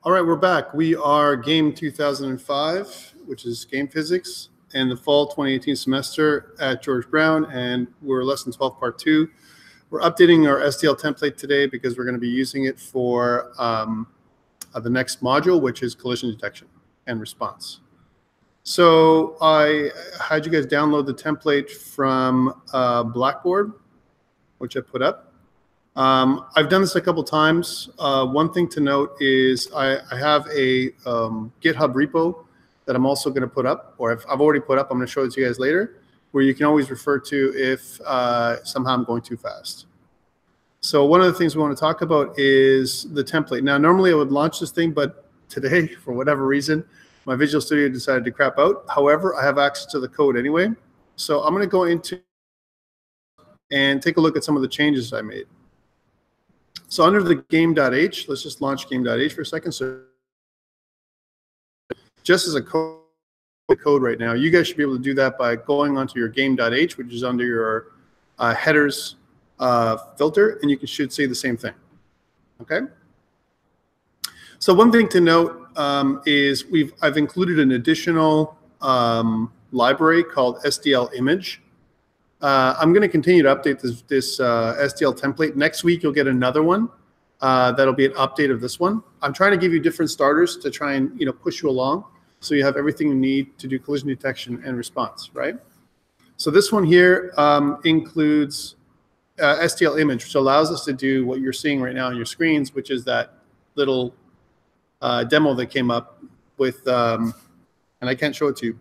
All right, we're back. We are GAME 2005, which is game physics, and the fall 2018 semester at George Brown, and we're lesson 12, part 2. We're updating our SDL template today because we're going to be using it for the next module, which is collision detection and response. So I had you guys download the template from Blackboard, which I put up. I've done this a couple times. One thing to note is I have a GitHub repo that I'm also going to put up, or I've already put up. I'm going to show it to you guys later, where you can always refer to if somehow I'm going too fast. So one of the things we want to talk about is the template. Now, normally I would launch this thing, but today, for whatever reason, my Visual Studio decided to crap out. However, I have access to the code anyway. So I'm going to go into and take a look at some of the changes I made. So under the game.h, let's just launch game.h for a second. So just as a code right now, you guys should be able to do that by going onto your game.h, which is under your headers filter, and you should see the same thing. Okay. So one thing to note is I've included an additional library called SDL image. I'm going to continue to update this SDL template. Next week, you'll get another one that'll be an update of this one. I'm trying to give you different starters to try and push you along, so you have everything you need to do collision detection and response, right? So this one here includes SDL image, which allows us to do what you're seeing right now on your screens, which is that little demo that came up with, and I can't show it to you.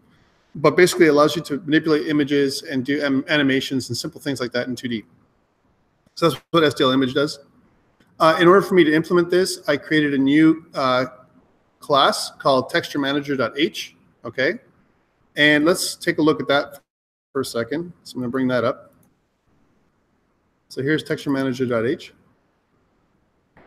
But basically it allows you to manipulate images and do animations and simple things like that in 2D. So that's what SDL image does. In order for me to implement this, I created a new class called texturemanager.h, okay? And let's take a look at that for a second. So I'm gonna bring that up. So here's texturemanager.h.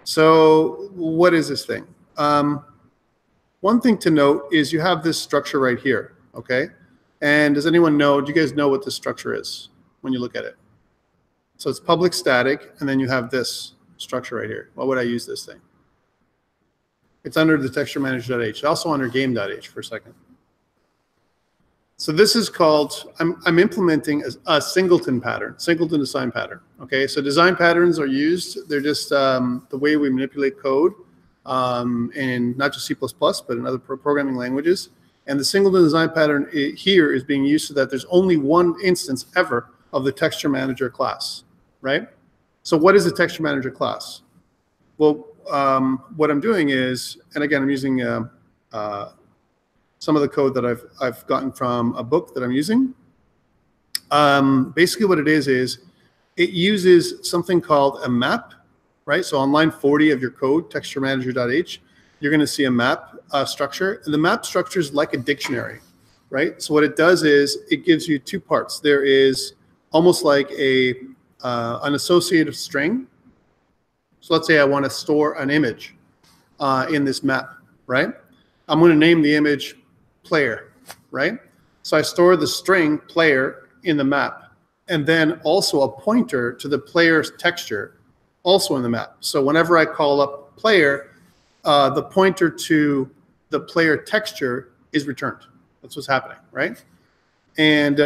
So what is this thing? One thing to note is you have this structure right here. Okay, and does anyone know, do you guys know what this structure is when you look at it? So it's public static, and then you have this structure right here. Why would I use this thing? It's under the texturemanager.h, also under game.h for a second. So this is called, I'm implementing a Singleton pattern, Singleton design pattern. Okay, so design patterns are used. They're just the way we manipulate code in not just C++, but in other programming languages. And the Singleton design pattern here is being used so that there's only one instance ever of the texture manager class, right? So what is a texture manager class? Well, what I'm doing is, and again, I'm using some of the code that I've gotten from a book that I'm using. Basically what it is it uses something called a map, right? So on line 40 of your code, texturemanager.h, you're going to see a map structure. And the map structure is like a dictionary, right? So what it does is it gives you two parts. There is almost like an associative string. So let's say I want to store an image in this map, right? I'm going to name the image player, right? So I store the string player in the map, and then also a pointer to the player's texture also in the map. So whenever I call up player, the pointer to the player texture is returned. That's what's happening, right? And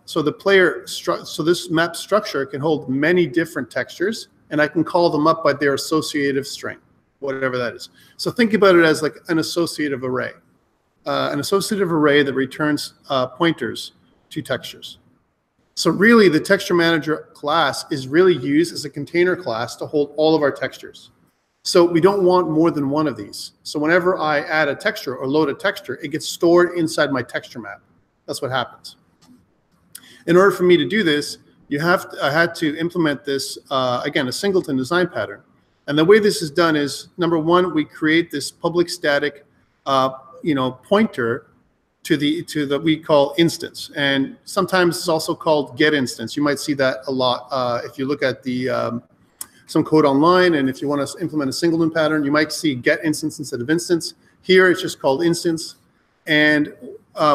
so the player, so this map structure can hold many different textures, and I can call them up by their associative string, whatever that is. So think about it as like an associative array that returns pointers to textures. So really, the texture manager class is really used as a container class to hold all of our textures. So we don't want more than one of these. So whenever I add a texture or load a texture, it gets stored inside my texture map. That's what happens. In order for me to do this, I had to implement this, again, a Singleton design pattern. And the way this is done is, number one, we create this public static pointer to the we call instance. And sometimes it's also called get instance. You might see that a lot if you look at the some code online, and if you want to implement a Singleton pattern, you might see get instance instead of instance. Here, it's just called instance. And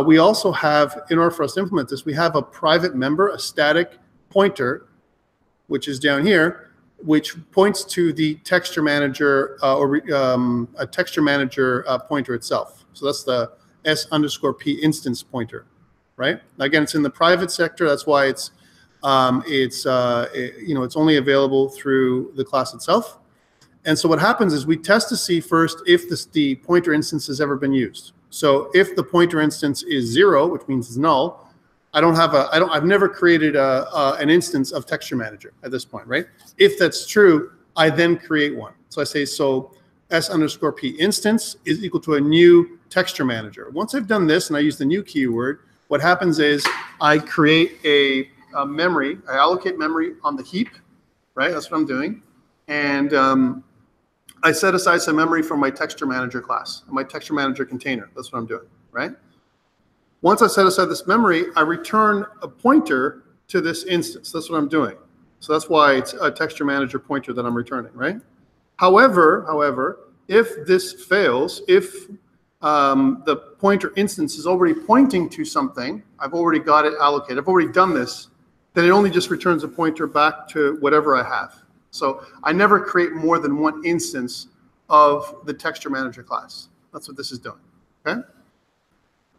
we also have, in order for us to implement this, we have a private member, a static pointer, which is down here, which points to the texture manager a texture manager pointer itself. So that's the S_P instance pointer, right? Again, it's in the private sector. That's why it's only available through the class itself. And so what happens is we test to see first if the pointer instance has ever been used. So if the pointer instance is 0, which means it's null, I've never created an instance of texture manager at this point, right? If that's true, I then create one. So I say, so S_P instance is equal to a new texture manager. Once I've done this and I use the new keyword, what happens is I create a memory, I allocate memory on the heap, right? That's what I'm doing. And I set aside some memory for my texture manager class, my texture manager container. That's what I'm doing, right? Once I set aside this memory, I return a pointer to this instance. That's what I'm doing. So that's why it's a texture manager pointer that I'm returning, right? However, if this fails, if the pointer instance is already pointing to something, I've already got it allocated, I've already done this, then it only just returns a pointer back to whatever I have. So I never create more than one instance of the texture manager class. That's what this is doing, okay?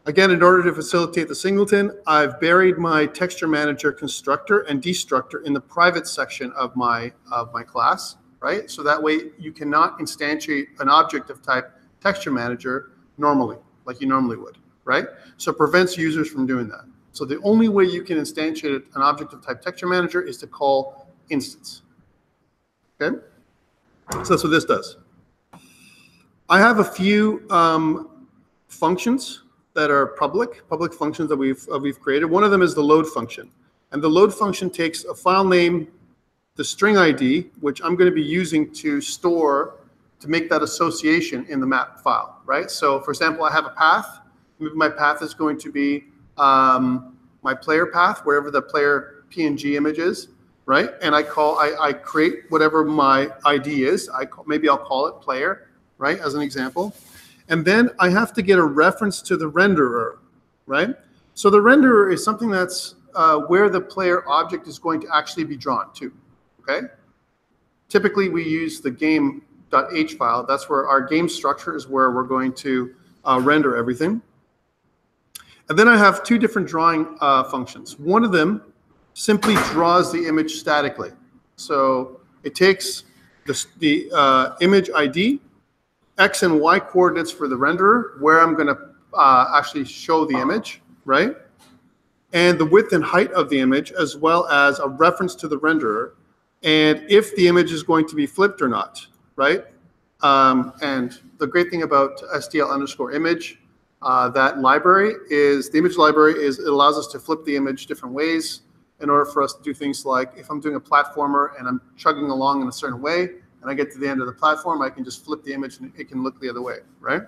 Again, in order to facilitate the singleton, I've buried my texture manager constructor and destructor in the private section of my class, right? So that way you cannot instantiate an object of type texture manager normally, like you normally would, right? So it prevents users from doing that. So the only way you can instantiate an object of type texture manager is to call instance. Okay, so that's what this does. I have a few functions that are public functions that we've created. One of them is the load function, and the load function takes a file name, the string ID, which I'm going to be using to make that association in the map file, right? So, for example, I have a path. Maybe my path is going to be my player path, wherever the player PNG image is. Right, and I create whatever my ID is. Maybe I'll call it player, right, as an example. And then I have to get a reference to the renderer, right? So the renderer is something that's where the player object is going to actually be drawn to, okay? Typically, we use the game.h file. That's where our game structure is, where we're going to render everything. And then I have two different drawing functions. One of them simply draws the image statically. So it takes the image ID, X and Y coordinates for the renderer, where I'm going to actually show the image, right? And the width and height of the image, as well as a reference to the renderer, and if the image is going to be flipped or not, right? And the great thing about SDL_image, that library is, the image library is, it allows us to flip the image different ways, in order for us to do things like, if I'm doing a platformer and I'm chugging along in a certain way, and I get to the end of the platform, I can just flip the image and it can look the other way, right?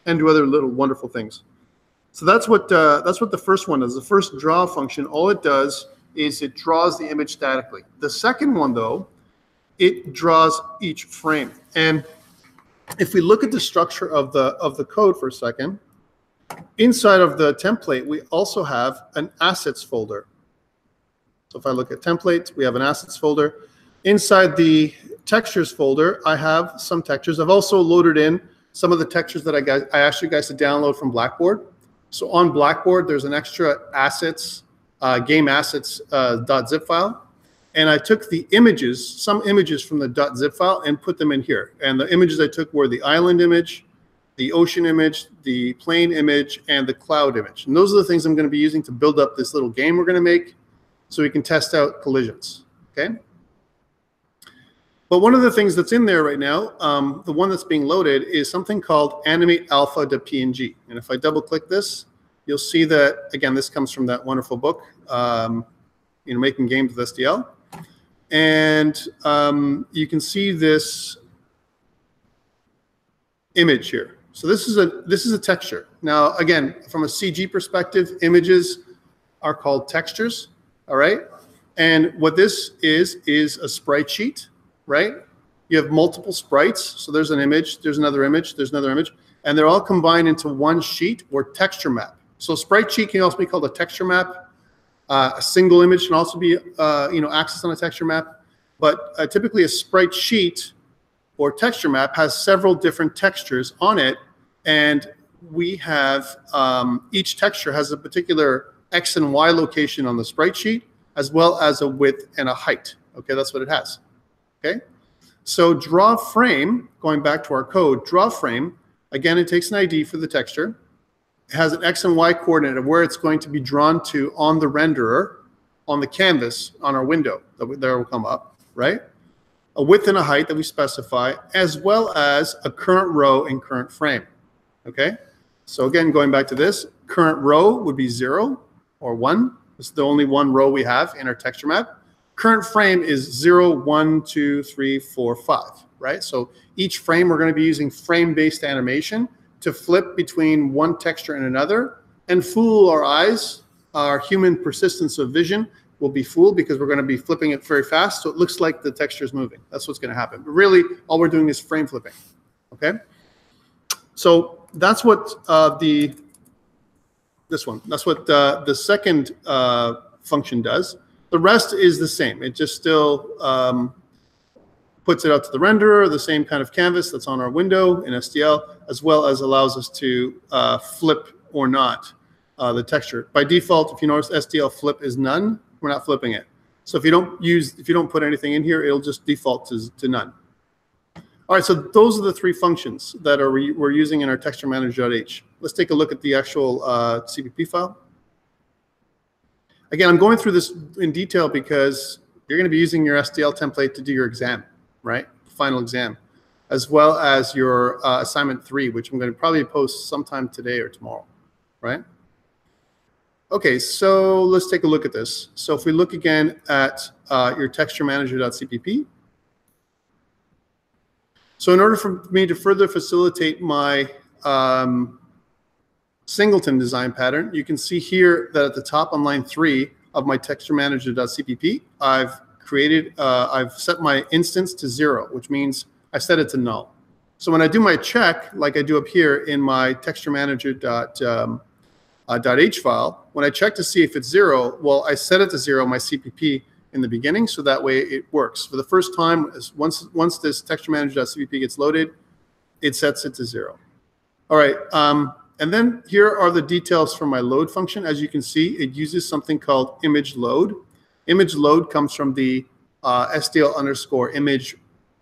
And do other little wonderful things. So that's what the first one is. The first draw function, all it does is it draws the image statically. The second one, though, it draws each frame. And if we look at the structure of the code for a second, inside of the template, we also have an assets folder. So if I look at templates, we have an assets folder. Inside the textures folder, I have some textures. I've also loaded in some of the textures that I asked you guys to download from Blackboard. So on Blackboard, there's an extra assets, game assets.zip file. And I took the images, some images from the .zip file, and put them in here. And the images I took were the island image, the ocean image, the plane image, and the cloud image. And those are the things I'm going to be using to build up this little game we're going to make, so we can test out collisions, okay? But one of the things that's in there right now, the one that's being loaded, is something called animate alpha.png. And if I double click this, you'll see that, again, this comes from that wonderful book, Making Games with SDL. And you can see this image here. So this is a texture. Now, again, from a CG perspective, images are called textures. All right, and what this is a sprite sheet, right? You have multiple sprites, so there's an image, there's another image, there's another image, and they're all combined into one sheet or texture map. So sprite sheet can also be called a texture map. A single image can also be accessed on a texture map. but typically a sprite sheet or texture map has several different textures on it, and we have each texture has a particular X and Y location on the sprite sheet, as well as a width and a height. Okay, that's what it has. Okay, so draw frame, going back to our code, draw frame, again, it takes an ID for the texture. It has an X and Y coordinate of where it's going to be drawn to on the renderer, on the canvas, on our window that will come up, right? A width and a height that we specify, as well as a current row and current frame. Okay, so again, going back to this, current row would be 0 or 1. This is the only one row we have in our texture map. Current frame is 0, 1, 2, 3, 4, 5, right? So each frame, we're going to be using frame-based animation to flip between one texture and another and fool our eyes. Our human persistence of vision will be fooled because we're going to be flipping it very fast, so it looks like the texture is moving. That's what's going to happen. But really, all we're doing is frame flipping, okay? So that's what the second function does. The rest is the same. It just still puts it out to the renderer, the same kind of canvas that's on our window in SDL, as well as allows us to flip or not the texture. By default, if you notice, SDL flip is none. We're not flipping it. So if you don't put anything in here, it'll just default to none. All right, so those are the three functions that we're using in our texture manager.h. Let's take a look at the actual CPP file. Again, I'm going through this in detail because you're going to be using your SDL template to do your exam, right? Final exam, as well as your assignment 3, which I'm going to probably post sometime today or tomorrow, right? Okay, so let's take a look at this. So if we look again at your texture manager.cpp. So in order for me to further facilitate my Singleton design pattern, you can see here that at the top on line 3 of my texture manager.cpp, I've set my instance to 0, which means I set it to null. So when I do my check, like I do up here in my texture manager.h file, when I check to see if it's 0, well, I set it to 0, my CPP, in the beginning, so that way it works. For the first time, once this texture manager.cpp gets loaded, it sets it to 0. All right, and then here are the details from my load function. As you can see, it uses something called image load. Image load comes from the SDL_image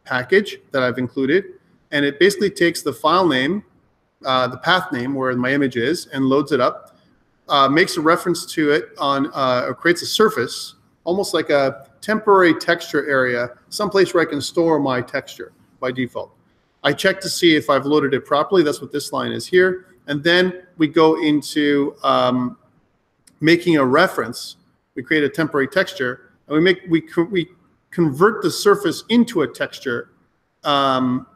package that I've included, and it basically takes the file name, the path name where my image is, and loads it up, makes a reference to it or creates a surface, almost like a temporary texture area, someplace where I can store my texture by default. I check to see if I've loaded it properly. That's what this line is here. And then we go into making a reference. We create a temporary texture, and we convert the surface into a texture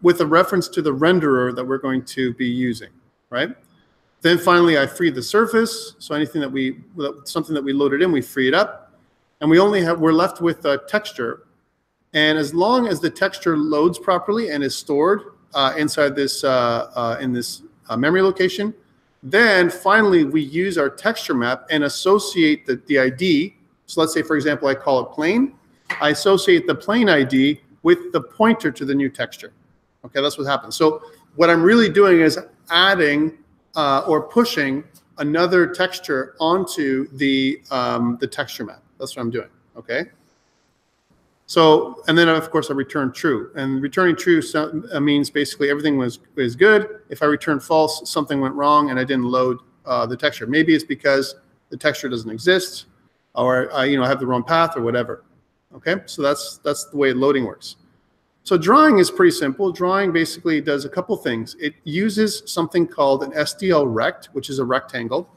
with a reference to the renderer that we're going to be using, right? Then finally, I free the surface. So anything something that we loaded in, we free it up. And we're left with a texture. And as long as the texture loads properly and is stored inside this memory location, then finally we use our texture map and associate the ID. So let's say, for example, I call it plane. I associate the plane ID with the pointer to the new texture. Okay, that's what happens. So what I'm really doing is adding or pushing another texture onto the texture map. That's what I'm doing, okay? So, and then of course I return true. And returning true means basically everything was good. If I return false, something went wrong and I didn't load the texture. Maybe it's because the texture doesn't exist, or I have the wrong path or whatever, okay? So that's the way loading works. So drawing is pretty simple. Drawing basically does a couple things. It uses something called an SDL rect, which is a rectangle,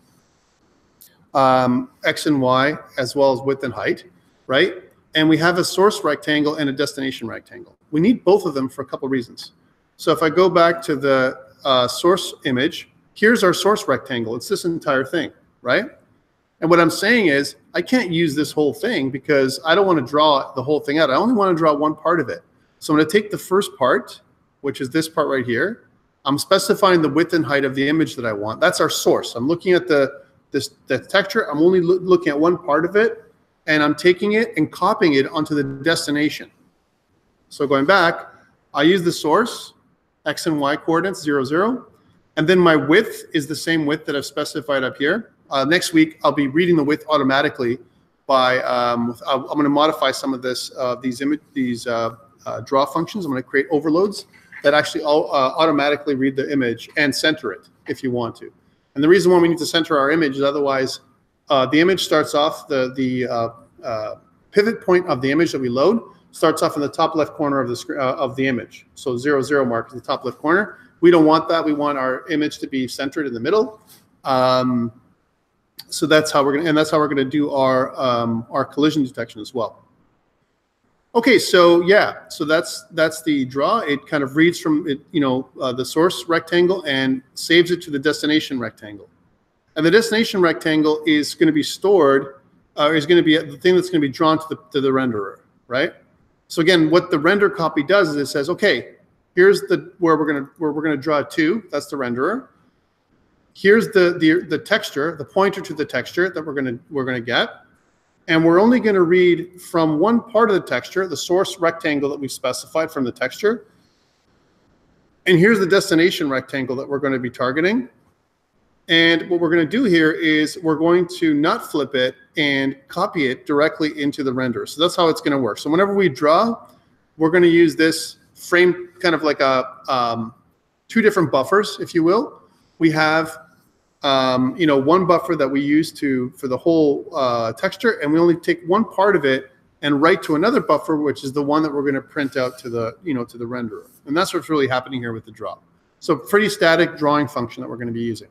X and Y, as well as width and height, right? And we have a source rectangle and a destination rectangle. We need both of them for a couple reasons. So if I go back to the source image, here's our source rectangle. It's this entire thing, right? And what I'm saying is I can't use this whole thing because I don't want to draw the whole thing out. I only want to draw one part of it. So I'm going to take the first part, which is this part right here. I'm specifying the width and height of the image that I want. That's our source. I'm looking at the texture. I'm only looking at one part of it, and I'm taking it and copying it onto the destination. So going back, I use the source, X and Y coordinates, 0, 0. And then my width is the same width that I've specified up here. Next week, I'll be reading the width automatically by, I'm going to modify some of this, these draw functions. I'm going to create overloads that actually automatically read the image and center it if you want to. And the reason why we need to center our image is otherwise the image starts off, the pivot point of the image that we load starts off in the top left corner of the image. So 0, 0 mark is the top left corner. We don't want that. We want our image to be centered in the middle. So that's how we're going to, and that's how we're going to do our collision detection as well. Okay, so yeah, so that's the draw. It kind of reads from it, the source rectangle and saves it to the destination rectangle. And the destination rectangle is going to be stored, is going to be the thing that's going to be drawn to the renderer, right? So again, what the render copy does is it says, okay, here's where we're gonna draw to. That's the renderer. Here's the texture, the pointer to the texture that we're gonna get, and we're only gonna read from one part of the texture, the source rectangle that we specified from the texture. And here's the destination rectangle that we're going to be targeting. And what we're going to do here is we're going to not flip it and copy it directly into the render. So that's how it's going to work. So whenever we draw, we're going to use this frame kind of like two different buffers, if you will. We have one buffer that we use for the whole texture, and we only take one part of it and write to another buffer, which is the one that we're going to print out to the to the renderer. And that's what's really happening here with the draw. So pretty static drawing function that we're going to be using.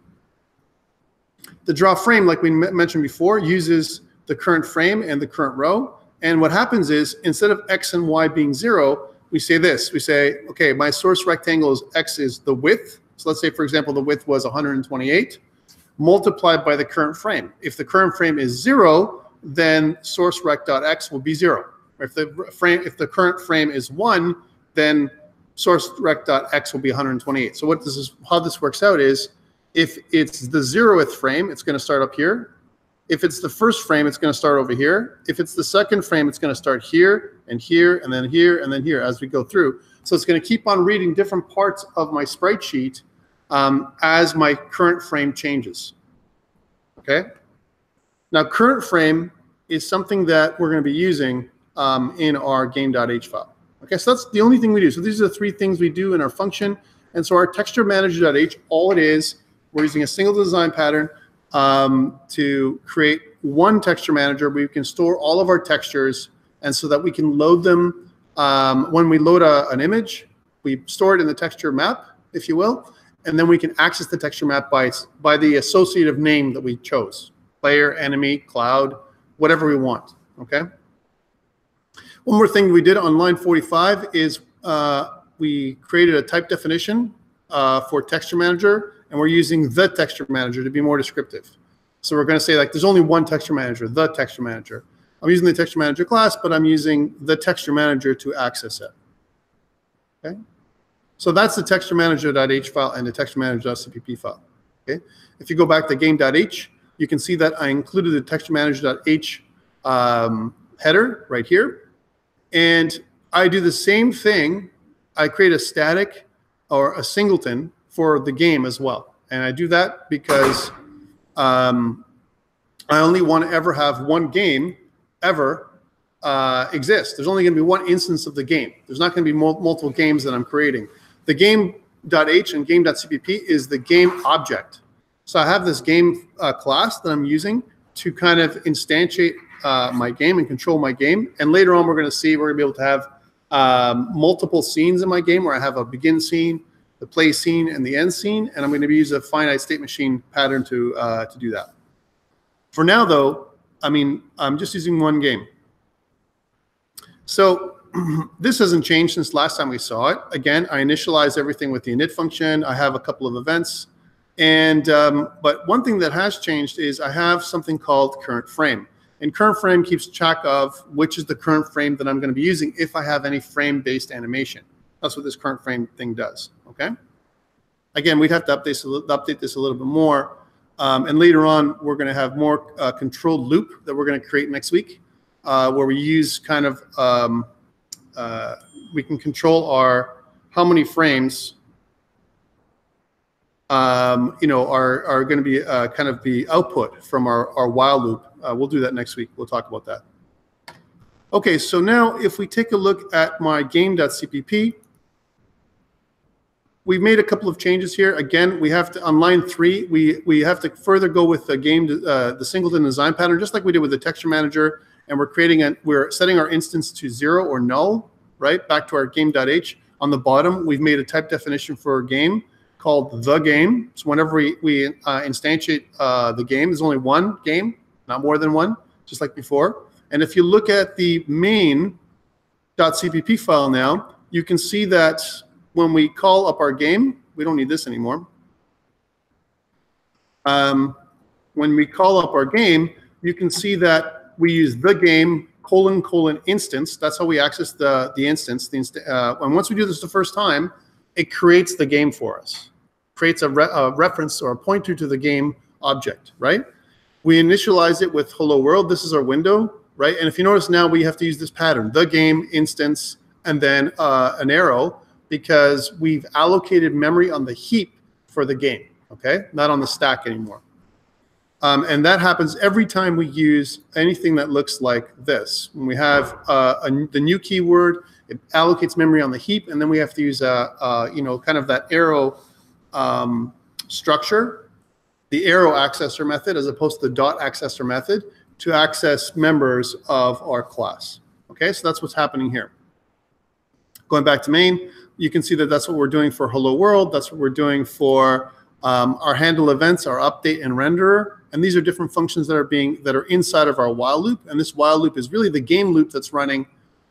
The draw frame, like we mentioned before, uses the current frame and the current row. And what happens is instead of X and Y being 0, we say this. We say, okay, my source rectangle is X is the width. So let's say, for example, the width was 128 multiplied by the current frame. If the current frame is 0, then source rec.x will be 0. If the current frame is 1, then source rec.x will be 128. So how this works out is, if it's the 0th frame, it's going to start up here. If it's the first frame, it's going to start over here. If it's the second frame, it's going to start here and here and then here and then here as we go through. So it's going to keep on reading different parts of my sprite sheet as my current frame changes. Okay. Now, current frame is something that we're going to be using in our game.h file. Okay, so that's the only thing we do. So these are the three things we do in our function. And so our texture manager.h, all it is, we're using a single design pattern to create one texture manager where we can store all of our textures, and so that we can load them. When we load an image, we store it in the texture map, if you will, and then we can access the texture map by the associative name that we chose. Player, enemy, cloud, whatever we want, okay? One more thing we did on line 45 is we created a type definition for texture manager, and we're using the texture manager to be more descriptive. So we're going to say, like, there's only one texture manager, the texture manager. I'm using the texture manager class, but I'm using the texture manager to access it. Okay? So that's the texture manager.h file and the texture manager.cpp file. Okay? If you go back to game.h, you can see that I included the texture manager.h header right here. And I do the same thing. I create a static or a singleton for the game as well. And I do that because I only want to ever have one game ever exist. There's only going to be one instance of the game. There's not going to be multiple games that I'm creating. The game.h and game.cpp is the game object. So I have this game class that I'm using to kind of instantiate my game and control my game. And later on, we're going to be able to have multiple scenes in my game where I have a begin scene, the play scene, and the end scene. And I'm going to use a finite state machine pattern to do that. For now, though, I'm just using one game. So this hasn't changed since last time we saw it. Again, I initialize everything with the init function. I have a couple of events. And but one thing that has changed is I have something called current frame. And current frame keeps track of which is the current frame that I'm going to be using if I have any frame-based animation. That's what this current frame thing does, okay? Again, we'd have to update this a little bit more. And later on, we're going to have more controlled loop that we're going to create next week, where we use kind of control our how many frames you know, are going to be kind of the output from our while loop. We'll do that next week. We'll talk about that. Okay, so now if we take a look at my game.cpp, we've made a couple of changes here. Again, we have to, on line 3, we have to further go with the Singleton design pattern, just like we did with the texture manager, and we're setting our instance to 0 or null, right? Back to our game.h. On the bottom, we've made a type definition for a game called the game. So whenever we instantiate the game, there's only one game, not more than one, just like before. And if you look at the main.cpp file now, you can see that when we call up our game, we don't need this anymore. When we call up our game, you can see that we use the game : instance. That's how we access the instance. And once we do this the first time, it creates the game for us. Creates a reference or a pointer to the game object, right? We initialize it with hello world. This is our window, right? And if you notice now, we have to use this pattern: the game instance and then an arrow, because we've allocated memory on the heap for the game, okay? Not on the stack anymore. And that happens every time we use anything that looks like this. When we have the new keyword, it allocates memory on the heap, and then we have to use you know, kind of that arrow structure, the arrow accessor method, as opposed to the dot accessor method, to access members of our class. Okay, so that's what's happening here. Going back to main, you can see that that's what we're doing for hello world. That's what we're doing for our handle events, our update and renderer. And these are different functions that are inside of our while loop. And this while loop is really the game loop that's running.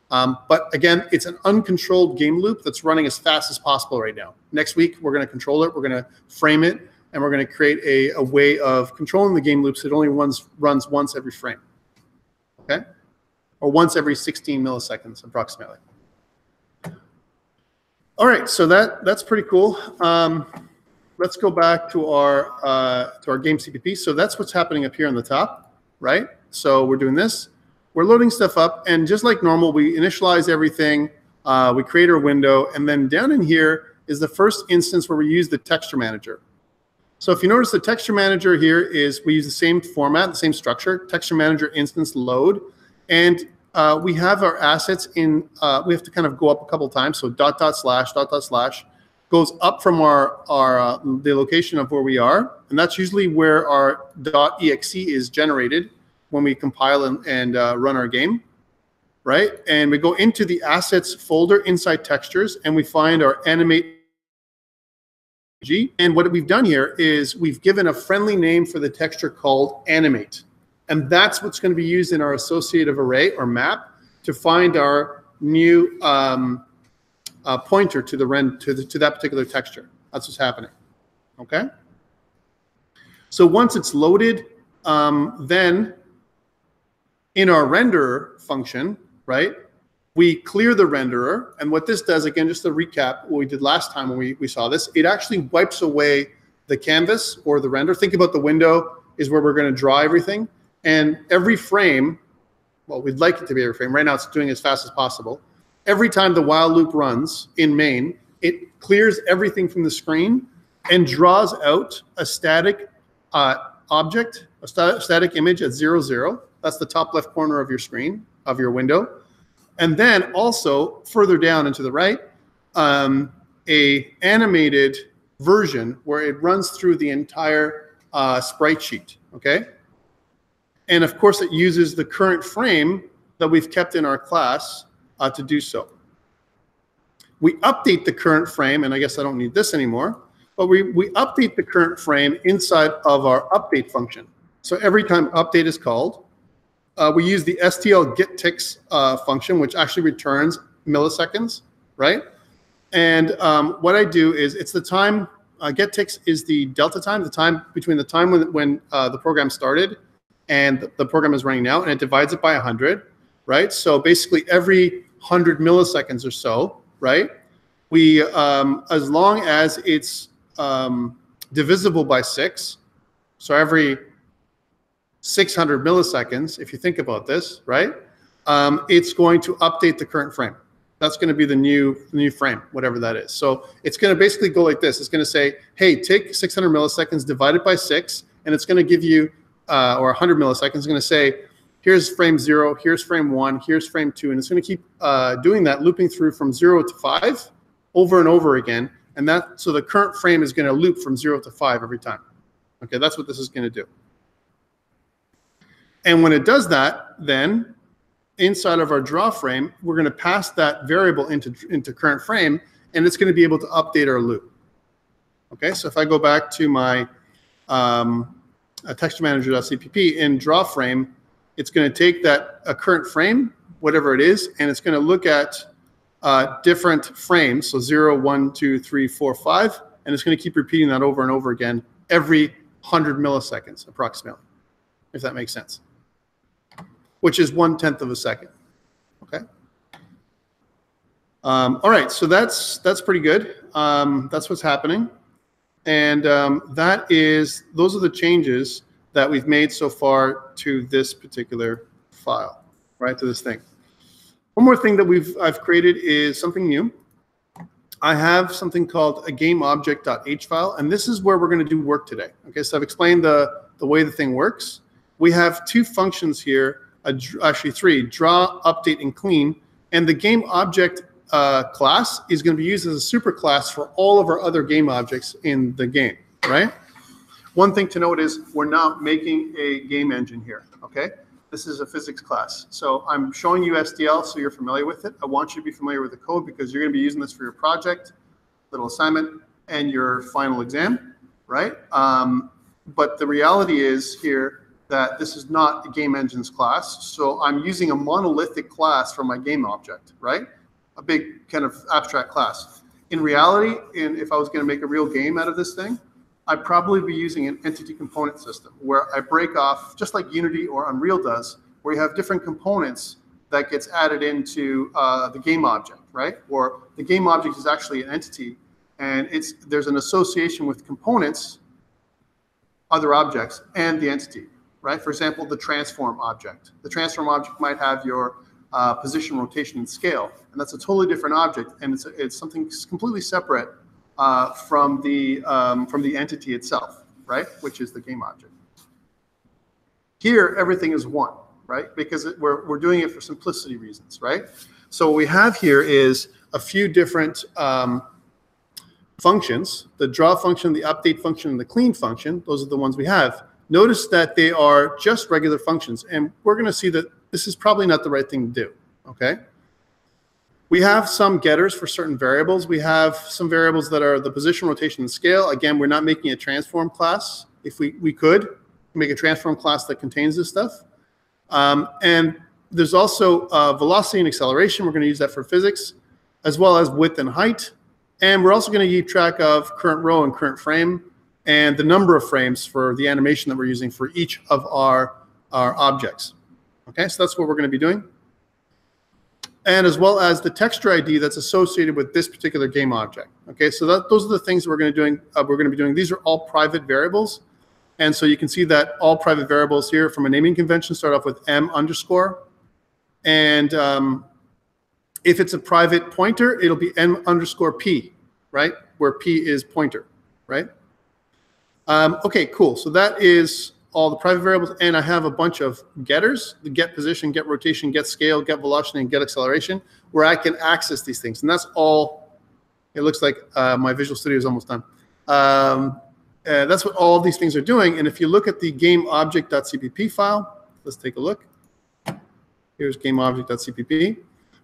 But again, it's an uncontrolled game loop that's running as fast as possible right now. Next week, we're going to control it. We're going to frame it. And we're going to create a way of controlling the game loops that only runs once every frame. Okay? Or once every 16 milliseconds, approximately. All right, so that's pretty cool. Let's go back to our game CPP. So that's what's happening up here on the top, right? So we're doing this. We're loading stuff up, and just like normal, we initialize everything. We create our window, and then down in here is the first instance where we use the texture manager. So if you notice, the texture manager here is we use the same format, the same structure, texture manager instance load, and we have our assets in. We have to kind of go up a couple times. So dot dot slash goes up from the location of where we are, and that's usually where our .exe is generated when we compile and run our game, right? And we go into the assets folder inside textures, and we find our animate. And what we've done here is we've given a friendly name for the texture called animate, and that's what's going to be used in our associative array or map to find our new pointer to that particular texture. That's what's happening. Okay. So once it's loaded, then in our renderer function, right, we clear the renderer. And what this does, again, just to recap what we did last time when we saw this, it actually wipes away the canvas or the render. Think about the window is where we're going to draw everything. And every frame, well, we'd like it to be every frame. Right now it's doing as fast as possible. Every time the while loop runs in main, it clears everything from the screen and draws out a static object, a static image at 0, 0. That's the top left corner of your screen, of your window. And then also further down and to the right, a animated version where it runs through the entire sprite sheet, okay? And of course, it uses the current frame that we've kept in our class to do so. We update the current frame, and I guess I don't need this anymore, but we update the current frame inside of our update function. So every time update is called, we use the SDL getTicks function, which actually returns milliseconds, right? And what I do is it's the time, getTicks is the delta time, the time between the time when the program started and the program is running now, and it divides it by 100, right? So basically every 100 milliseconds or so, right? We, as long as it's divisible by 6, so every 600 milliseconds, if you think about this, right? It's going to update the current frame. That's going to be the new frame, whatever that is. So it's going to basically go like this. It's going to say, hey, take 600 milliseconds, divide it by 6, and it's going to give you, or 100 milliseconds, it's going to say, here's frame 0, here's frame 1, here's frame 2, and it's going to keep doing that, looping through from 0 to 5 over and over again. And so the current frame is going to loop from 0 to 5 every time. Okay, that's what this is going to do. And when it does that, then inside of our draw frame, we're going to pass that variable into current frame, and it's going to be able to update our loop. Okay, so if I go back to my texture manager.cpp in draw frame, it's going to take that current frame, whatever it is, and it's going to look at different frames, so 0, 1, 2, 3, 4, 5, and it's going to keep repeating that over and over again every 100 milliseconds approximately, if that makes sense, which is 1/10 of a second. Okay. All right, so that's pretty good. That's what's happening, and those are the changes that we've made so far to this particular file, right, to this thing. One more thing that I've created is something new. I have something called a GAMEobject.h file, and this is where we're going to do work today. Okay, so I've explained the way the thing works. We have 2 functions here, actually 3, draw, update, and clean, and the GameObject class is going to be used as a super class for all of our other game objects in the game, right? One thing to note is we're not making a game engine here, okay? This is a physics class. So I'm showing you SDL so you're familiar with it. I want you to be familiar with the code because you're going to be using this for your project, little assignment, and your final exam, right? But the reality is here that this is not a game engines class. So I'm using a monolithic class for my game object, right? A big kind of abstract class. In reality, if I was going to make a real game out of this thing, I'd probably be using an entity component system where I break off, just like Unity or Unreal does, where you have different components that gets added into the game object, right? Or the game object is actually an entity, and there's an association with components, other objects, and the entity, right? For example, the transform object. The transform object might have your position, rotation, and scale, and that's a totally different object, and it's something completely separate from the entity itself, right? Which is the game object. Here, everything is one, right? Because we're doing it for simplicity reasons, right? So what we have here is a few different functions: the draw function, the update function, and the clean function. Those are the ones we have. Notice that they are just regular functions, and we're going to see that this is probably not the right thing to do, okay? We have some getters for certain variables. We have some variables that are the position, rotation, and scale. Again, we're not making a transform class. If we could make a transform class that contains this stuff. And there's also velocity and acceleration. We're going to use that for physics, as well as width and height. And we're also going to keep track of current row and current frame, and the number of frames for the animation that we're using for each of our objects. Okay, so that's what we're going to be doing. And as well as the texture ID that's associated with this particular game object. Okay, so those are the things that we're going to be doing. These are all private variables. And so you can see that all private variables here from a naming convention start off with M underscore. And if it's a private pointer, it'll be M underscore P, right? Where P is pointer, right? Okay, cool. So that is all the private variables, and I have a bunch of getters: the get position, get rotation, get scale, get velocity, and get acceleration, where I can access these things. And that's all. It looks like my Visual Studio is almost done. That's what all these things are doing. And if you look at the GameObject.cpp file, let's take a look. Here's GameObject.cpp.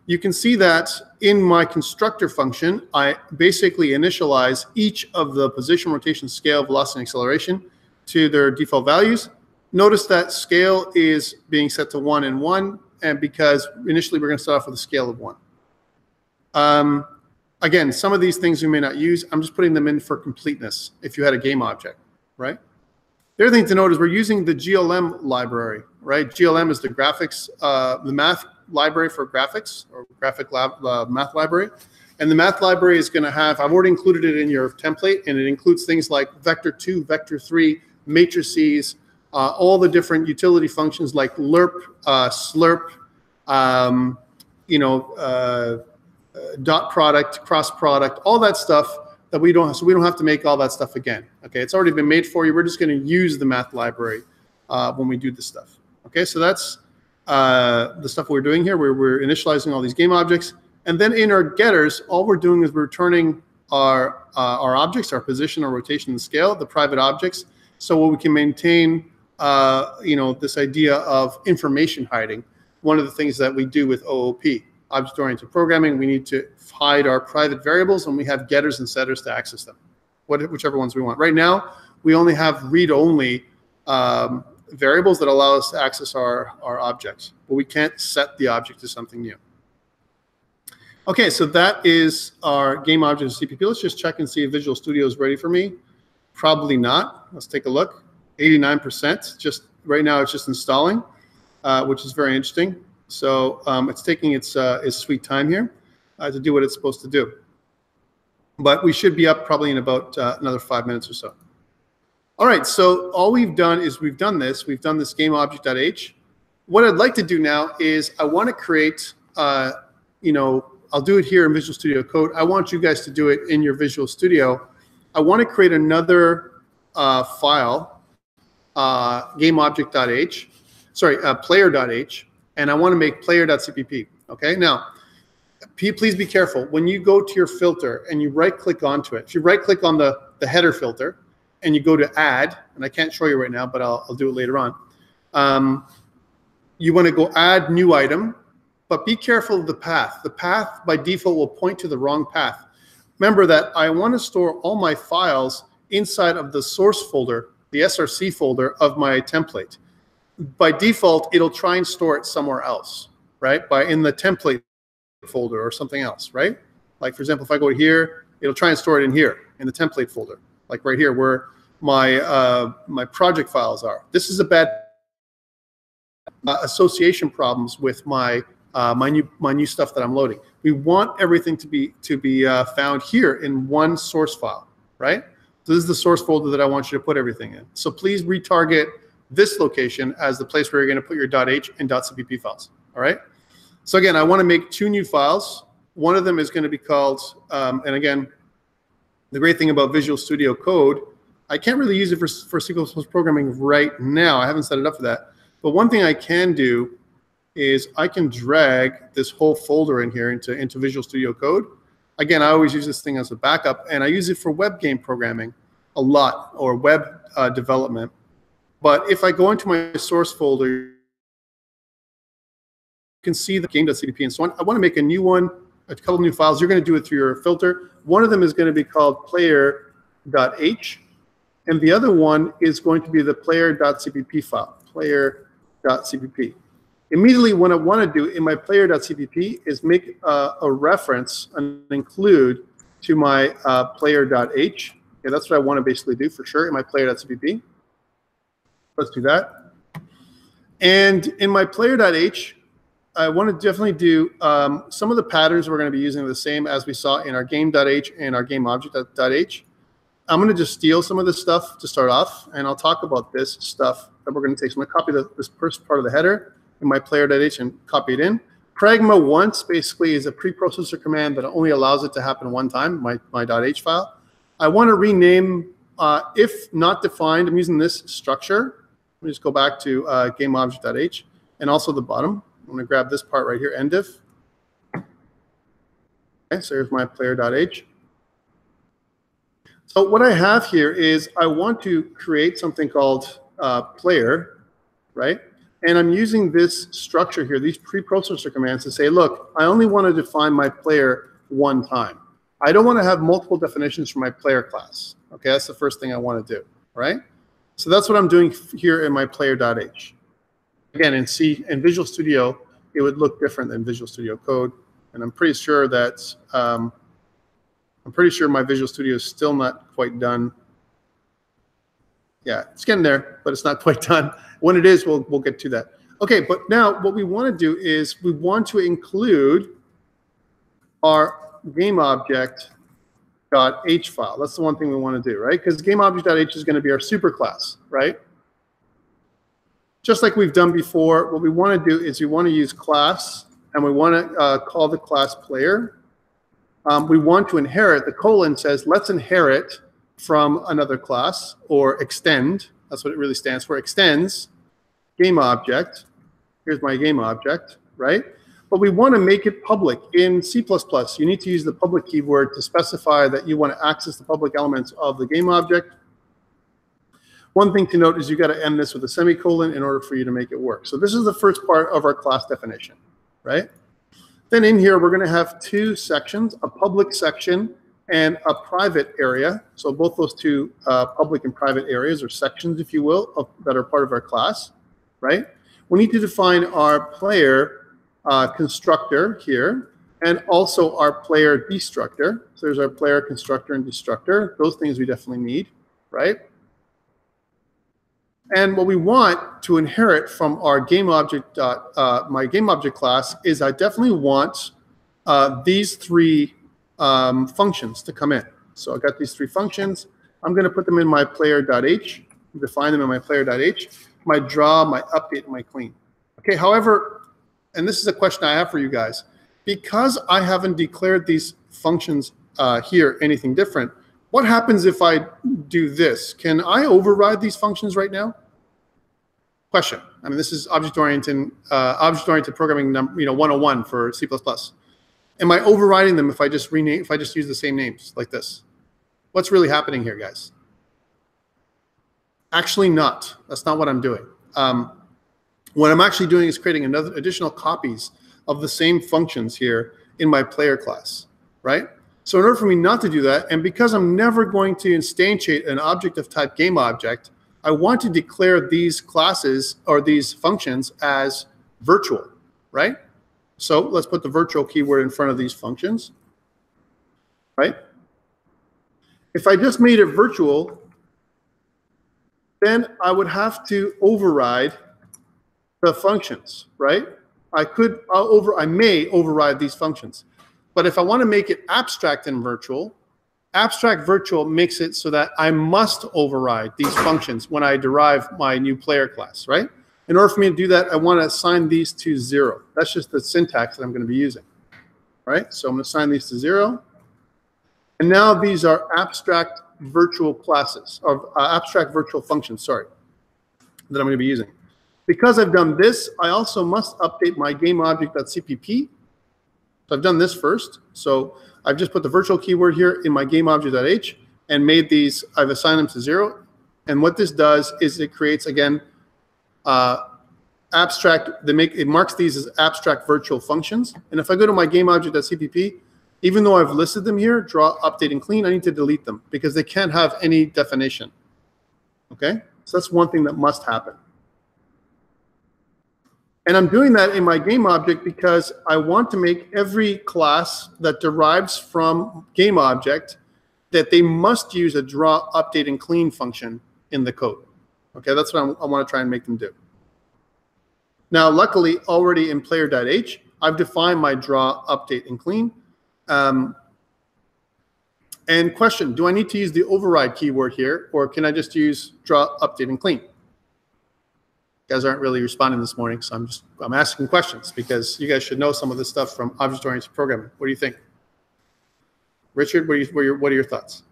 You can see that in my constructor function, I basically initialize each of the position, rotation, scale, velocity, and acceleration to their default values. Notice that scale is being set to 1 and 1, and because initially we're going to start off with a scale of 1. Again, some of these things we may not use. I'm just putting them in for completeness if you had a game object, right? The other thing to note is we're using the GLM library, right? GLM is the graphics, the math library for graphics, or graphic math library. And the math library is going to have, I've already included it in your template, and it includes things like vector 2, vector 3, matrices, all the different utility functions like lerp, slurp, dot product, cross product, all that stuff that we don't have, so we don't have to make all that stuff again. Okay, it's already been made for you. We're just going to use the math library when we do this stuff. Okay, so that's the stuff we're doing here. We're initializing all these game objects, and then in our getters, all we're doing is we're returning our objects, our position, our rotation, and scale, the private objects, so we can maintain this idea of information hiding. One of the things that we do with OOP, object-oriented programming, we need to hide our private variables, and we have getters and setters to access them, whichever ones we want. Right now, we only have read-only variables that allow us to access our objects, but we can't set the object to something new. Okay, so that is our game object CPP. Let's just check and see if Visual Studio is ready for me. Probably not. Let's take a look. 89%. Just right now, it's just installing, which is very interesting. So it's taking its sweet time here to do what it's supposed to do. But we should be up probably in about another 5 minutes or so. All right, so all we've done is we've done this game object.h. What I'd like to do now is I want to create, I'll do it here in Visual Studio Code. I want you guys to do it in your Visual Studio. I want to create another file, gameobject.h, player.h, and I want to make player.cpp. Okay, now, please be careful. When you go to your filter and you right-click onto it, if you right-click on the header filter and you go to add, and I can't show you right now, but I'll do it later on, you want to go add new item, but be careful of the path. The path by default will point to the wrong path. Remember that I want to store all my files inside of the source folder, the SRC folder of my template. By default, it'll try and store it somewhere else, right? In the template folder or something else, right? Like, for example, if I go here, it'll try and store it in here, in the template folder, like right here where my project files are. This is a bad association problems with my new stuff that I'm loading. We want everything to be found here in one source file, right? So this is the source folder that I want you to put everything in. So please retarget this location as the place where you're going to put your .h and .cpp files. All right. So again, I want to make two new files. One of them is going to be called, and again, the great thing about Visual Studio Code, I can't really use it for C++ programming right now. I haven't set it up for that. But one thing I can do is I can drag this whole folder in here into Visual Studio Code. Again, I always use this thing as a backup, and I use it for web game programming a lot, or web development. But if I go into my source folder, you can see the game.cpp and so on. I want to make a new one, a couple new files. You're going to do it through your filter. One of them is going to be called player.h, and the other one is going to be the player.cpp file, player.cpp. Immediately, what I want to do in my player.cpp is make a reference and include to my player.h. Okay, that's what I want to basically do for sure in my player.cpp. Let's do that. And in my player.h, I want to definitely do some of the patterns we're going to be using the same as we saw in our game.h and our gameobject.h. I'm going to just steal some of this stuff to start off, and I'll talk about this stuff that we're going to take. So I'm going to copy this first part of the header in my player.h and copy it in. Pragma once basically is a preprocessor command that only allows it to happen one time, my .h file. I want to rename, if not defined, I'm using this structure. Let me just go back to gameobject.h and also the bottom. I'm going to grab this part right here, endif. Okay, so here's my player.h. So what I have here is I want to create something called player, right? And I'm using this structure here, these preprocessor commands to say, look, I only want to define my player one time. I don't want to have multiple definitions for my player class. Okay, that's the first thing I want to do, right? So that's what I'm doing here in my player.h. Again, in Visual Studio, it would look different than Visual Studio Code, and I'm pretty sure that my Visual Studio is still not quite done. Yeah, it's getting there, but it's not quite done. When it is, we'll get to that. Okay, but now what we want to do is we want to include our gameobject.h file. That's the one thing we want to do, right? Because gameobject.h is going to be our superclass, right? Just like we've done before, what we want to do is we want to use class, and we want to call the class player. we want to inherit, the colon says, let's inherit from another class, or extend, that's what it really stands for, extends game object. Here's my game object, right? But we want to make it public. In C++, you need to use the public keyword to specify that you want to access the public elements of the game object. One thing to note is you got to end this with a semicolon in order for you to make it work. So this is the first part of our class definition, right? Then in here, we're going to have two sections, a public section and a private area. So both those two public and private areas, or sections, if you will, that are part of our class, right? We need to define our player constructor here, and also our player destructor. So there's our player constructor and destructor. Those things we definitely need, right? And what we want to inherit from our game object, my game object class, is I definitely want these three functions to come in. So I got these three functions. I'm going to put them in my player.h, define them in my player.h, my draw, my update, and my clean. Okay, however, and this is a question I have for you guys, because I haven't declared these functions here anything different, what happens if I do this? Can I override these functions right now? Question. I mean, this is object-oriented programming, 101 for C++. Am I overriding them if I just use the same names like this? What's really happening here, guys? Actually not. That's not what I'm doing. What I'm actually doing is creating additional copies of the same functions here in my player class, right? So in order for me not to do that, and because I'm never going to instantiate an object of type game object, I want to declare these classes or these functions as virtual, right? So let's put the virtual keyword in front of these functions, right? If I just made it virtual, then I would have to override the functions, right? I may override these functions. But if I want to make it abstract and virtual, abstract virtual makes it so that I must override these functions when I derive my new player class, right? In order for me to do that, I want to assign these to 0. That's just the syntax that I'm going to be using, right? So I'm going to assign these to 0. And now these are abstract virtual classes, or abstract virtual functions, sorry, that I'm going to be using. Because I've done this, I also must update my GameObject.cpp. So I've done this first. So I've just put the virtual keyword here in my GameObject.h and made these, I've assigned them to 0. And what this does is it creates, again, it marks these as abstract virtual functions. And if I go to my GameObject.cpp, even though I've listed them here, draw, update, and clean, I need to delete them because they can't have any definition. Okay? So that's one thing that must happen. And I'm doing that in my game object because I want to make every class that derives from game object that they must use a draw, update, and clean function in the code. Okay, that's what I want to try and make them do. Now, luckily, already in player.h, I've defined my draw, update, and clean. And question, do I need to use the override keyword here, or can I just use draw, update, and clean? You guys aren't really responding this morning, so I'm asking questions because you guys should know some of this stuff from object-oriented programming. What do you think? Richard, what are your thoughts?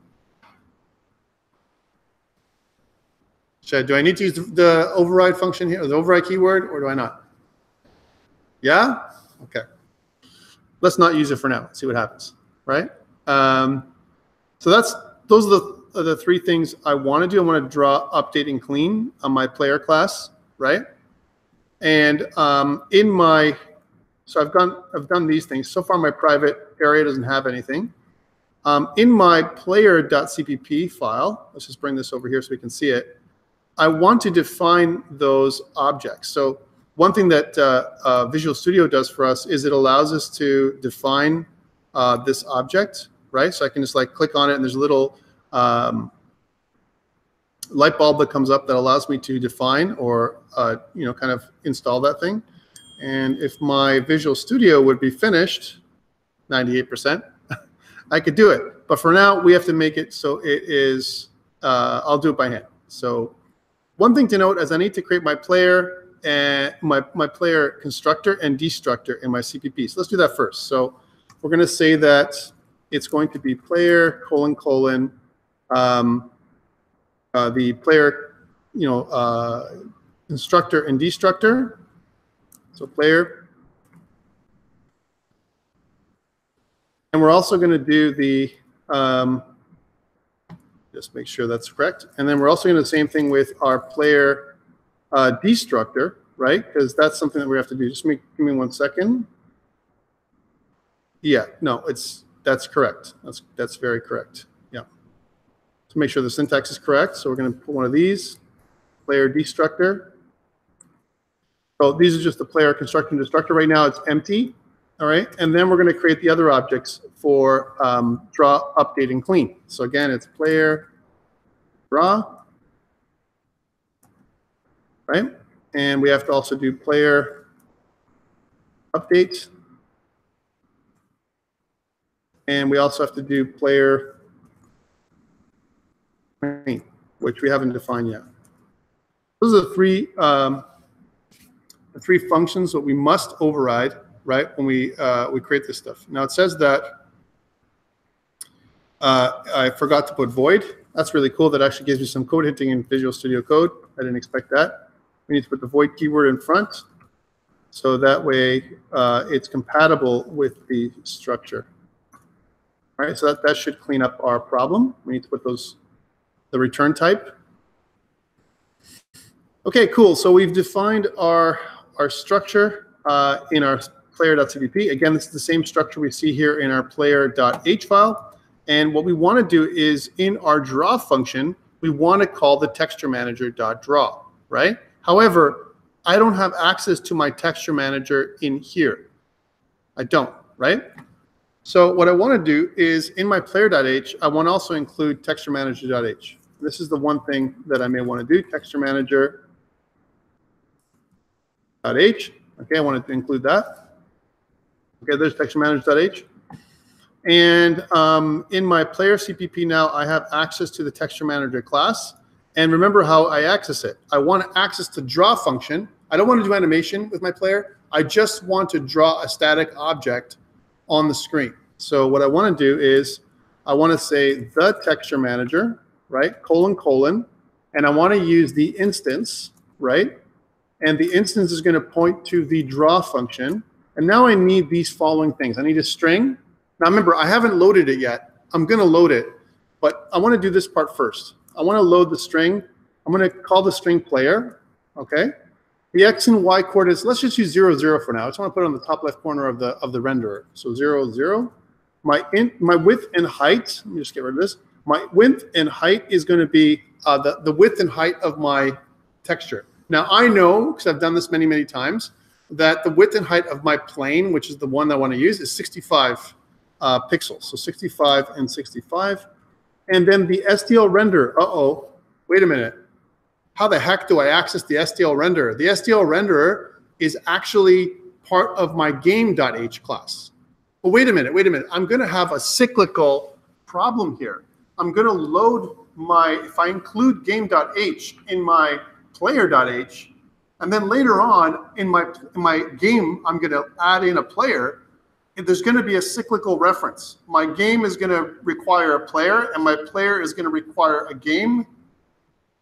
Do I need to use the override function here, or the override keyword, or do I not? Yeah? Okay. Let's not use it for now. See what happens, right? So those are the three things I want to do. I want to draw, update, and clean on my player class, right? And so I've done these things. So far, my private area doesn't have anything. In my player.cpp file, let's just bring this over here so we can see it. I want to define those objects. So one thing that Visual Studio does for us is it allows us to define this object, right? So I can just like click on it, and there's a little light bulb that comes up that allows me to define or kind of install that thing. And if my Visual Studio would be finished, 98%, I could do it. But for now, we have to make it so it is, I'll do it by hand. So one thing to note is I need to create my player and my player constructor and destructor in my CPP. So let's do that first. So we're going to say that it's going to be player : the player, constructor and destructor. So player. And we're also going to do the, just make sure that's correct. And then we're also going to do the same thing with our player destructor, right? Because that's something that we have to do. Just give me 1 second. Yeah, no, that's correct. That's very correct. Yeah. To make sure the syntax is correct. So we're going to put one of these, player destructor. So these are just the player constructor and destructor. Right now it's empty. All right. And then we're going to create the other objects for draw, update, and clean. So again, it's player draw. Right. And we have to also do player update. And we also have to do player clean, which we haven't defined yet. Those are the three functions that we must override, right, when we create this stuff. Now it says that I forgot to put void. That's really cool. That actually gives me some code hinting in Visual Studio Code. I didn't expect that. We need to put the void keyword in front, so that way it's compatible with the structure. All right, so that should clean up our problem. We need to put the return type. Okay, cool. So we've defined our structure in our player.cpp. Again, this is the same structure we see here in our player.h file. And what we want to do is in our draw function, we want to call the texture manager.draw, right? However, I don't have access to my texture manager in here. I don't, right? So what I want to do is in my player.h, I want to also include texture manager.h. This is the one thing that I may want to do, texture manager.h. Okay, I wanted to include that. Okay, there's texture manager.h. And in my player CPP now, I have access to the texture manager class. And remember how I access it. I want access to draw function. I don't want to do animation with my player. I just want to draw a static object on the screen. So what I want to do is I want to say the texture manager, right, : and I want to use the instance, right? And the instance is going to point to the draw function. And now I need these following things. I need a string. Now remember, I haven't loaded it yet. I'm going to load it, but I want to do this part first. I want to load the string. I'm going to call the string player, okay? The x and y coordinates, let's just use 0, 0 for now. I just want to put it on the top left corner of the renderer. So 0, 0. My width and height, let me just get rid of this. My width and height is going to be the width and height of my texture. Now I know, because I've done this many, many times, that the width and height of my plane, which is the one I want to use, is 65 pixels. So 65 and 65. And then the SDL render, wait a minute. How the heck do I access the SDL renderer? The SDL renderer is actually part of my game.h class. But wait a minute. I'm going to have a cyclical problem here. I'm going to load if I include game.h in my player.h, and then later on in my game, I'm going to add in a player. There's going to be a cyclical reference. My game is going to require a player, and my player is going to require a game.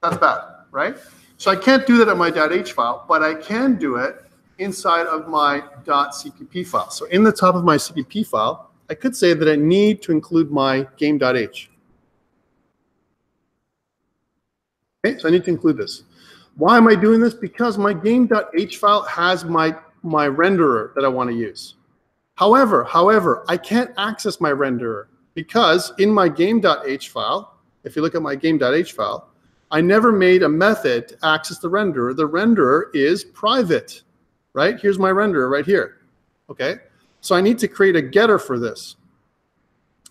That's bad, right? So I can't do that on my .h file, but I can do it inside of my .cpp file. So in the top of my CPP file, I could say that I need to include my game.h. Okay, so I need to include this. Why am I doing this? Because my game.h file has my renderer that I want to use. However, I can't access my renderer because in my game.h file, if you look at my game.h file, I never made a method to access the renderer. The renderer is private, right? Here's my renderer right here, okay? So I need to create a getter for this.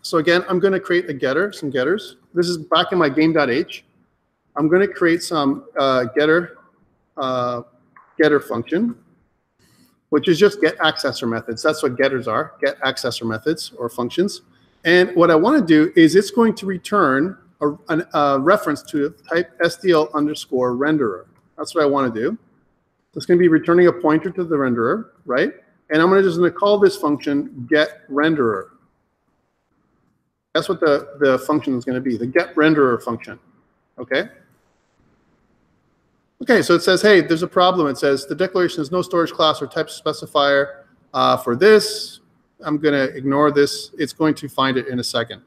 So again, I'm going to create a getter, some getters. This is back in my game.h. I'm going to create some getter function, which is just get accessor methods. That's what getters are, get accessor methods or functions. And what I want to do is it's going to return a reference to type SDL underscore renderer. That's what I want to do. It's going to be returning a pointer to the renderer, right? And I'm just going to call this function get renderer. That's what the function is going to be, the get renderer function. Okay? Okay, so it says, hey, there's a problem. It says the declaration has no storage class or type specifier for this. I'm going to ignore this. It's going to find it in a second.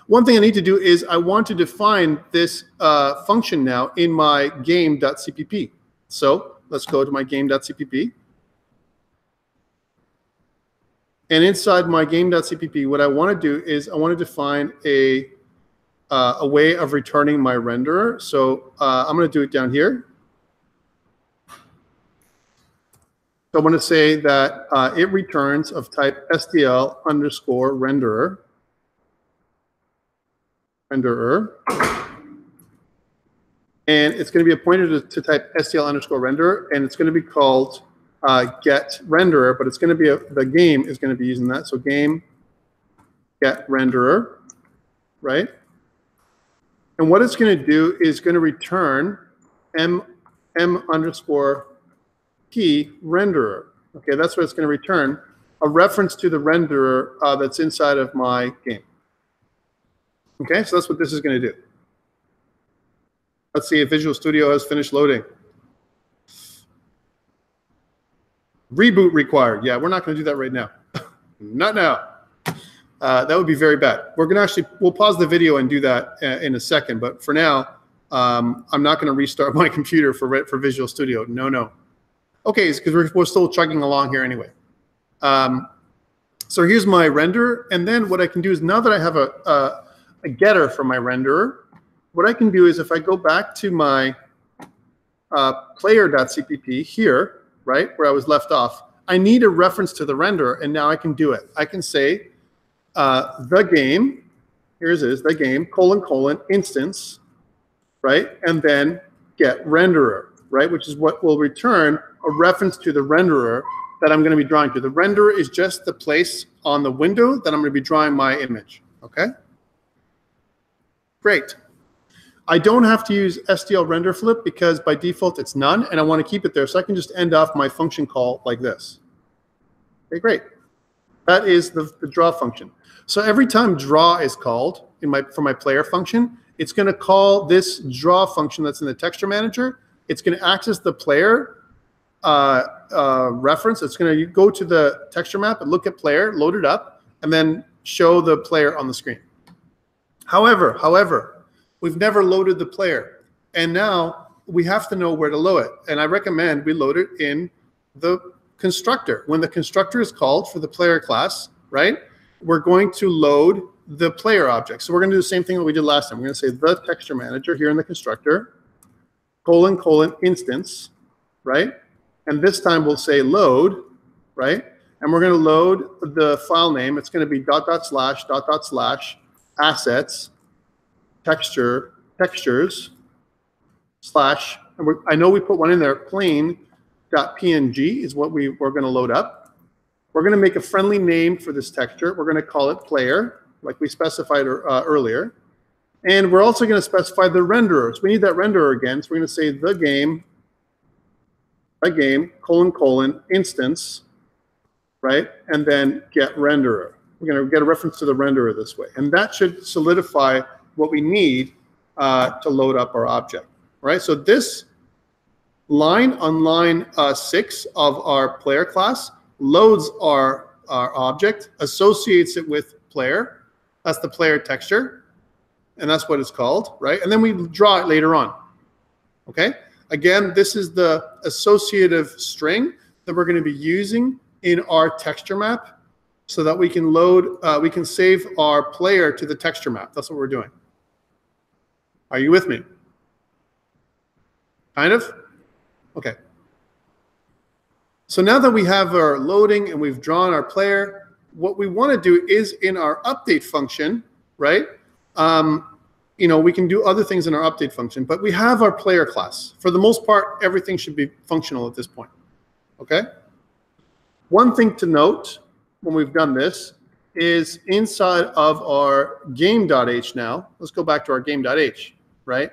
One thing I need to do is I want to define this function now in my game.cpp. So let's go to my game.cpp. And inside my game.cpp, what I want to do is I want to define a way of returning my renderer. So I'm going to do it down here. So I want to say that it returns of type SDL underscore renderer. And it's going to be a pointer to type SDL underscore renderer, and it's going to be called get renderer, but it's going to be the game is going to be using that. So game get renderer, right? And what it's going to do is going to return m underscore key renderer. Okay, that's what it's going to return, a reference to the renderer that's inside of my game. Okay, so that's what this is going to do. Let's see if Visual Studio has finished loading. Reboot required. Yeah, we're not going to do that right now. Not now. That would be very bad. We're going to we'll pause the video and do that in a second. But for now, I'm not going to restart my computer for Visual Studio. No, no. Okay, because we're still chugging along here anyway. So here's my renderer. And then what I can do is now that I have a getter for my renderer, what I can do is if I go back to my player.cpp here, right, where I was left off, I need a reference to the renderer, and now I can do it. I can say the game, here's it is, the game, : instance, right, and then get renderer, right, which is what will return a reference to the renderer that I'm going to be drawing to. The renderer is just the place on the window that I'm going to be drawing my image, okay? Great. I don't have to use SDL render flip because by default it's none, and I want to keep it there, so I can just end off my function call like this. Okay, great. That is the draw function. So every time draw is called for my player function, it's going to call this draw function that's in the texture manager. It's going to access the player reference. It's going to go to the texture map and look at player, load it up, and then show the player on the screen. However, we've never loaded the player, and now we have to know where to load it. And I recommend we load it in the constructor. When the constructor is called for the player class, right, we're going to load the player object. So we're going to do the same thing that we did last time. We're going to say the texture manager here in the constructor, : instance, right? And this time we'll say load, right? And we're going to load the file name. It's going to be .. assets textures / and I know we put one in there, plain.png is what we're going to load up. We're going to make a friendly name for this texture. We're going to call it player, like we specified earlier. And we're also going to specify the renderer. So we need that renderer again. So we're going to say the game : instance, right? And then get renderer. We're going to get a reference to the renderer this way. And that should solidify what we need to load up our object, right? So this line on line 6 of our player class loads our object, associates it with player. That's the player texture, and that's what it's called, right? And then we draw it later on, okay? Again, this is the associative string that we're going to be using in our texture map, so that we can load, we can save our player to the texture map. That's what we're doing. Are you with me? Kind of? Okay. So now that we have our loading and we've drawn our player, what we want to do is in our update function, right? You know, we can do other things in our update function, but we have our player class. For the most part, everything should be functional at this point, okay? One thing to note when we've done this is inside of our game.h now, let's go back to our game.h, right?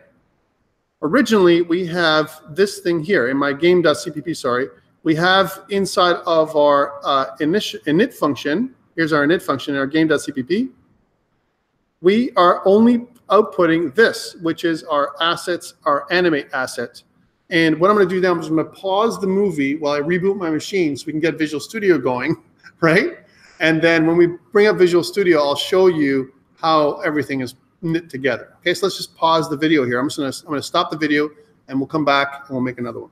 Originally, we have this thing here in my game.cpp, sorry, we have inside of our init function, here's our init function in our game.cpp, we are only outputting this, which is our assets, our animate asset. And what I'm going to do now is I'm going to pause the movie while I reboot my machine so we can get Visual Studio going, right? And then when we bring up Visual Studio, I'll show you how everything is knit together. Okay, so let's just pause the video here. I'm going to stop the video and we'll come back and we'll make another one.